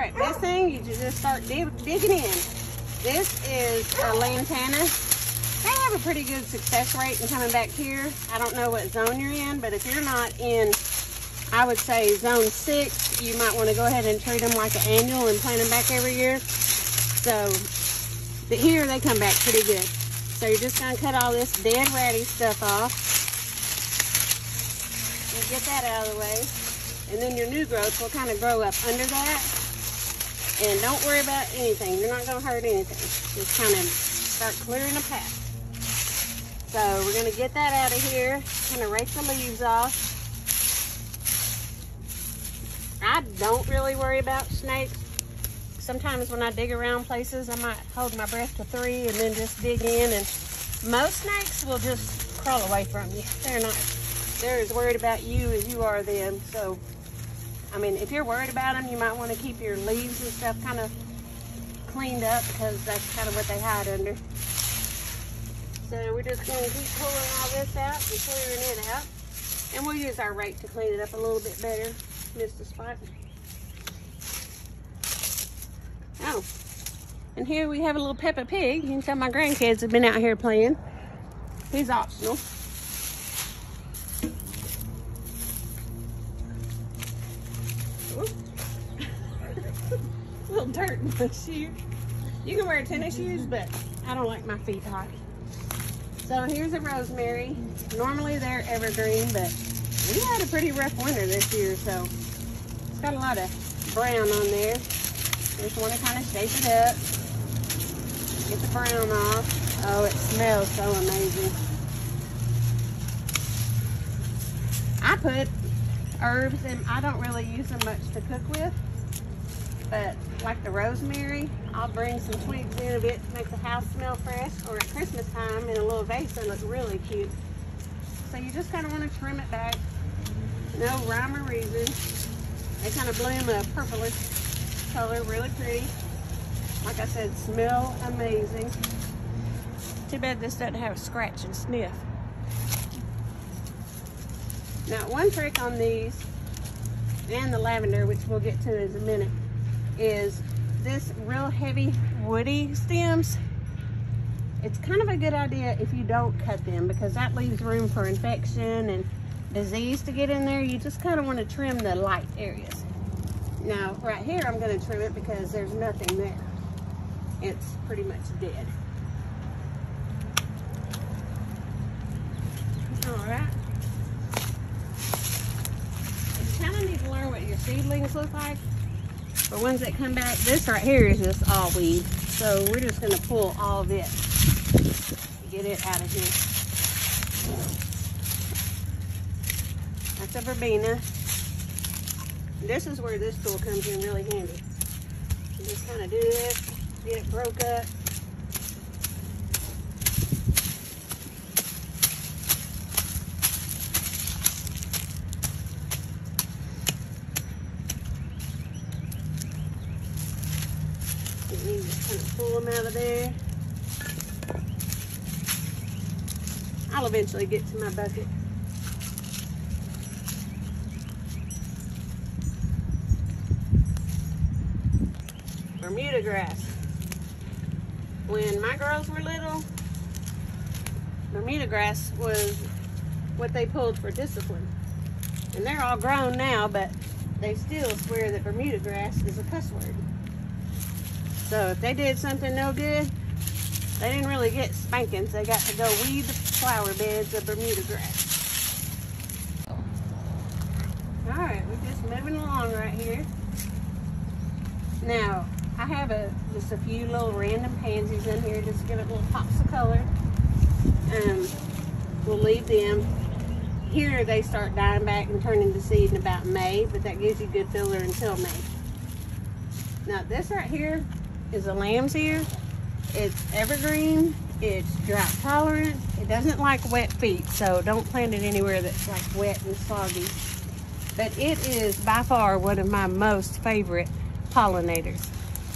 right, this thing, you just start digging in. This is a Lantana. They have a pretty good success rate in coming back here. I don't know what zone you're in, but if you're not in, I would say zone 6, you might want to go ahead and treat them like an annual and plant them back every year. So, but here they come back pretty good. So you're just going to cut all this dead ratty stuff off. And get that out of the way. And then your new growth will kind of grow up under that. And don't worry about anything. You're not going to hurt anything. Just kind of start clearing a path. So we're going to get that out of here. Kind of rake the leaves off. I don't really worry about snakes. Sometimes when I dig around places, I might hold my breath to 3 and then just dig in. And most snakes will just crawl away from you. They're as worried about you as you are them. So, I mean, if you're worried about them, you might want to keep your leaves and stuff kind of cleaned up because that's kind of what they hide under. So we're just going to keep pulling all this out and clearing it out. And we'll use our rake to clean it up a little bit better. Missed a spot. Oh, and here we have a little Peppa Pig. You can tell my grandkids have been out here playing. He's optional. Little dirt in my shoe. You can wear tennis shoes, but I don't like my feet hot. So here's a rosemary. Normally they're evergreen, but we had a pretty rough winter this year, so it's got a lot of brown on there. Just want to kind of shape it up. Get the brown off. Oh, it smells so amazing. I put herbs, and I don't really use them much to cook with, but like the rosemary, I'll bring some twigs in of it to make the house smell fresh, or at Christmas time in a little vase they look really cute. So you just kind of want to trim it back. No rhyme or reason. They kind of bloom a purplish color, really pretty. Like I said, smell amazing. Too bad this doesn't have a scratch and sniff. Now, one trick on these and the lavender, which we'll get to in a minute, is this real heavy woody stems. It's kind of a good idea if you don't cut them, because that leaves room for infection and disease to get in there. You just kind of want to trim the light areas. Now, right here, I'm going to trim it because there's nothing there. It's pretty much dead. All right. You kind of need to learn what your seedlings look like. For ones that come back, this right here is just all weed. So we're just going to pull all of it. Get it out of here. That's a verbena. This is where this tool comes in really handy. You just kind of do this, get it broke up. You need to kind of pull them out of there. I'll eventually get to my bucket. Bermuda grass. When my girls were little, Bermuda grass was what they pulled for discipline. And they're all grown now, but they still swear that Bermuda grass is a cuss word. So if they did something no good, they didn't really get spankings. They got to go weed the flower beds of Bermuda grass. All right, we're just moving along right here. Now, I have just a few little random pansies in here, just to give it little pops of color. We'll leave them. Here they start dying back and turning to seed in about May, but that gives you good filler until May. Now this right here is a lamb's ear. It's evergreen, it's drought tolerant, it doesn't like wet feet, so don't plant it anywhere that's like wet and soggy. But it is by far one of my most favorite pollinators.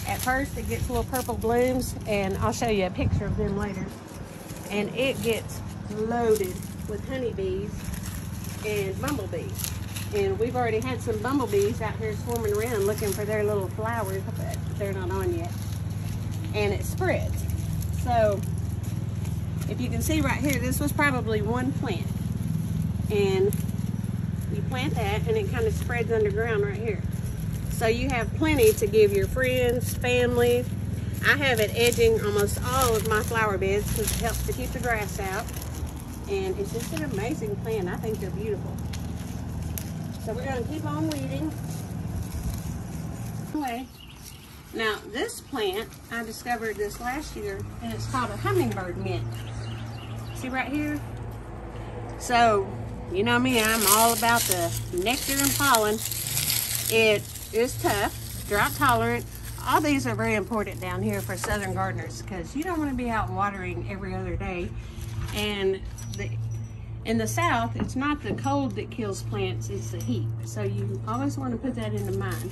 At first it gets little purple blooms, and I'll show you a picture of them later. And it gets loaded with honeybees and bumblebees. And we've already had some bumblebees out here swarming around looking for their little flowers, but they're not on yet. And it spreads. So if you can see right here, this was probably one plant. And you plant that and it kind of spreads underground right here. So you have plenty to give your friends, family. I have it edging almost all of my flower beds because it helps to keep the grass out. And it's just an amazing plant. I think they're beautiful. So we're going to keep on weeding. Anyway, now this plant, I discovered this last year, and it's called a Hummingbird Mint. See right here? So, you know me, I'm all about the nectar and pollen. It is tough, drought tolerant. All these are very important down here for southern gardeners because you don't want to be out watering every other day. And in the south, it's not the cold that kills plants, it's the heat. So you always want to put that into mind.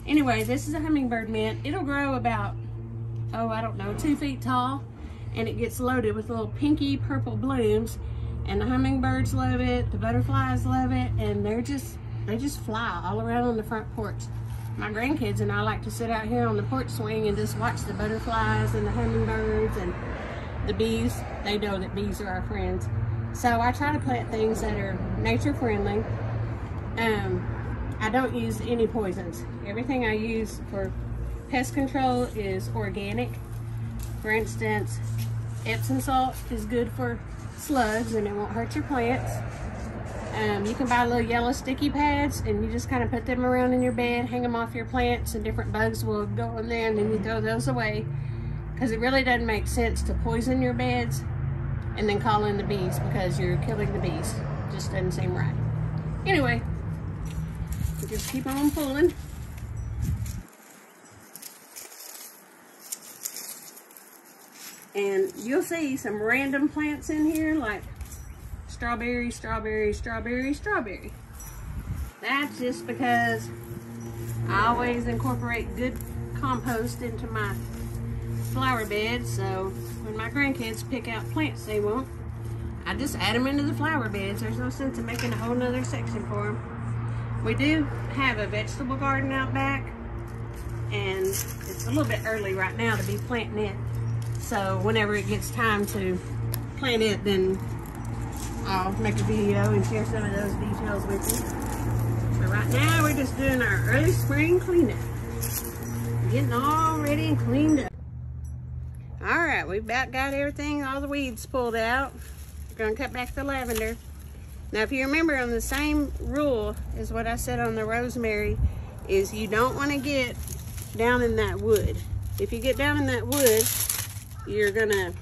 Anyway, this is a hummingbird mint. It'll grow about, oh, I don't know, 2 feet tall. And it gets loaded with little pinky purple blooms. And the hummingbirds love it, the butterflies love it, and they just fly all around on the front porch. My grandkids and I like to sit out here on the porch swing and just watch the butterflies and the hummingbirds and the bees. They know that bees are our friends. So I try to plant things that are nature friendly. I don't use any poisons. Everything I use for pest control is organic. For instance, Epsom salt is good for slugs and it won't hurt your plants. You can buy little yellow sticky pads and you just kind of put them around in your bed, hang them off your plants, and different bugs will go in there, and then you throw those away because it really doesn't make sense to poison your beds and then call in the bees because you're killing the bees. It just doesn't seem right. Anyway, we just keep on pulling. And you'll see some random plants in here like strawberry, strawberry, strawberry, strawberry. That's just because I always incorporate good compost into my flower beds. So when my grandkids pick out plants they want, I just add them into the flower beds. There's no sense in making a whole nother section for them. We do have a vegetable garden out back, and it's a little bit early right now to be planting it. So whenever it gets time to plant it, then I'll make a video and share some of those details with you. But right now we're just doing our early spring cleanup. Getting all ready and cleaned up. All right, we've about got everything, all the weeds pulled out. We're gonna cut back the lavender. Now if you remember, on the same rule as what I said on the rosemary, is you don't want to get down in that wood. If you get down in that wood, you're gonna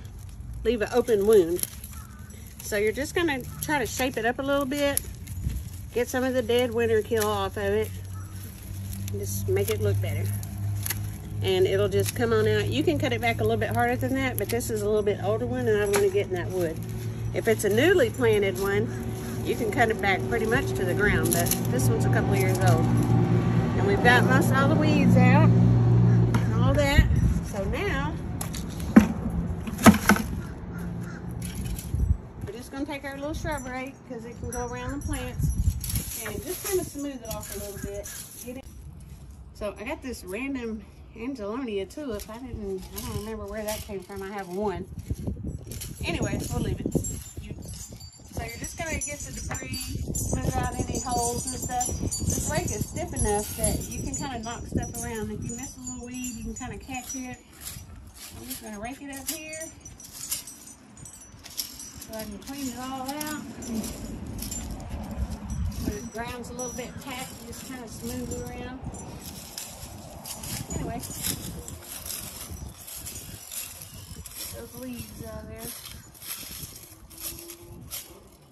leave an open wound. So you're just gonna try to shape it up a little bit, get some of the dead winter kill off of it, and just make it look better. And it'll just come on out. You can cut it back a little bit harder than that, but this is a little bit older one and I want to get in that wood. If it's a newly planted one, you can cut it back pretty much to the ground, but this one's a couple of years old. And we've got most all the weeds out and all that. So now, we're just gonna take our little shrub rake because it can go around the plants and just kind of smooth it off a little bit. Get it. So I got this random Angelonia tulip. I don't remember where that came from. I have one. Anyway, we'll leave it. So you're just gonna get the debris, smooth out any holes and stuff. This rake is stiff enough that you can kind of knock stuff around. If you miss a little weed, you can kind of catch it. I'm just gonna rake it up here so I can clean it all out. When the ground's a little bit tacky, just kind of smooth it around. Anyway, those leaves out there.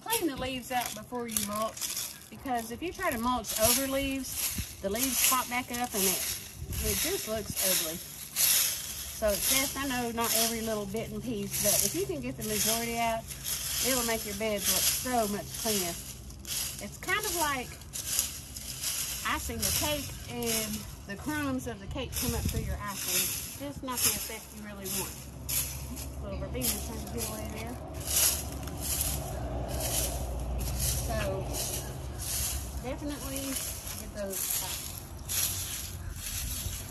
Clean the leaves out before you mulch, because if you try to mulch over leaves, the leaves pop back up and it just looks ugly. So it's best, I know not every little bit and piece, but if you can get the majority out, it'll make your beds look so much cleaner. It's kind of like icing a cake and the crumbs of the cake come up through your icing. It's just not the effect you really want. Little verbena trying to get away there. So definitely get those out.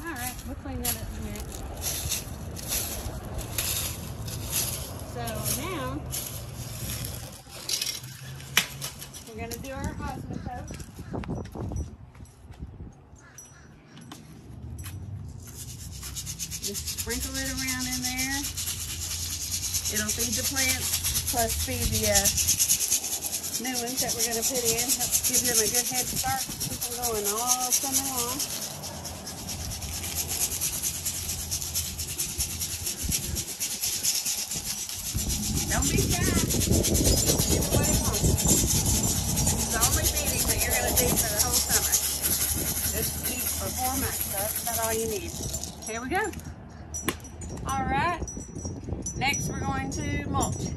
All right, we'll clean that up in a minute. So now we're gonna do our osmocote. Just sprinkle it around in there. It'll feed the plants, plus feed the new ones that we're going to put in. Help give them a good head start. Keep them going all summer long. Don't be shy. Give it what it wants. It's the only feeding that you're going to do for the whole summer. Just eat for 4 months. That's about all you need. Here we go. All right. Next, we're going to mulch.